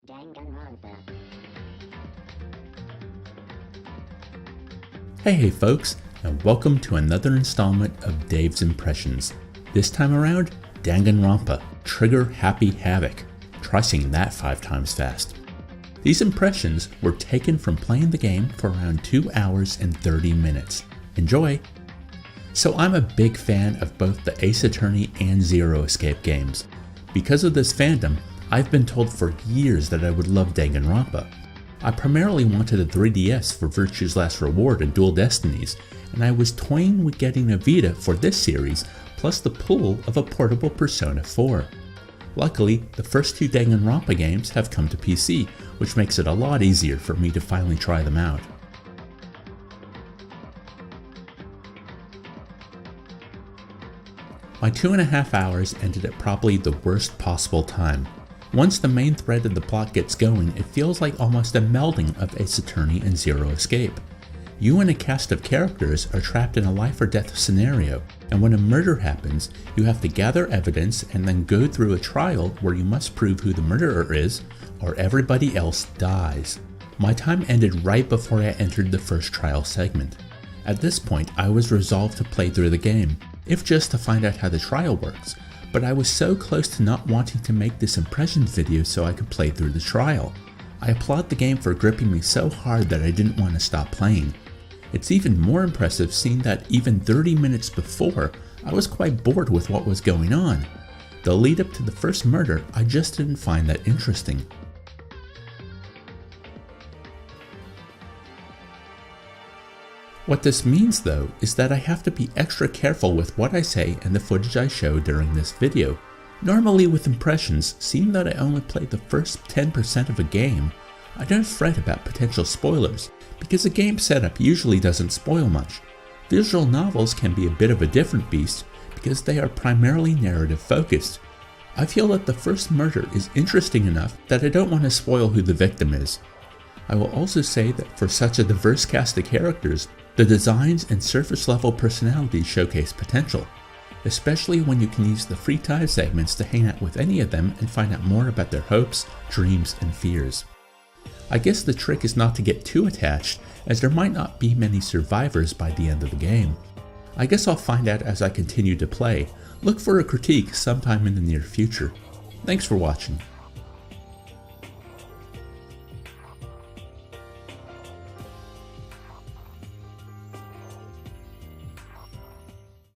Danganronpa. Hey folks, and welcome to another installment of Dave's Impressions. This time around, Danganronpa, Trigger Happy Havoc. Try saying that 5 times fast. These impressions were taken from playing the game for around 2 hours and 30 minutes. Enjoy! So I'm a big fan of both the Ace Attorney and Zero Escape games. Because of this fandom, I've been told for years that I would love Danganronpa. I primarily wanted a 3DS for Virtue's Last Reward and Dual Destinies, and I was toying with getting a Vita for this series, plus the pull of a portable Persona 4. Luckily, the first 2 Danganronpa games have come to PC, which makes it a lot easier for me to finally try them out. My 2.5 hours ended at probably the worst possible time. Once the main thread of the plot gets going, it feels like almost a melding of Ace Attorney and Zero Escape. You and a cast of characters are trapped in a life or death scenario, and when a murder happens, you have to gather evidence and then go through a trial where you must prove who the murderer is, or everybody else dies. My time ended right before I entered the first trial segment. At this point, I was resolved to play through the game, if just to find out how the trial works, but I was so close to not wanting to make this impressions video so I could play through the trial. I applaud the game for gripping me so hard that I didn't want to stop playing. It's even more impressive seeing that even 30 minutes before, I was quite bored with what was going on. The lead up to the first murder, I just didn't find that interesting. What this means though is that I have to be extra careful with what I say and the footage I show during this video. Normally with impressions, seeing that I only play the first 10% of a game, I don't fret about potential spoilers because a game setup usually doesn't spoil much. Visual novels can be a bit of a different beast because they are primarily narrative focused. I feel that the first murder is interesting enough that I don't want to spoil who the victim is. I will also say that for such a diverse cast of characters, the designs and surface level personalities showcase potential, especially when you can use the free time segments to hang out with any of them and find out more about their hopes, dreams, and fears. I guess the trick is not to get too attached, as there might not be many survivors by the end of the game. I guess I'll find out as I continue to play. Look for a critique sometime in the near future. Thanks for watching.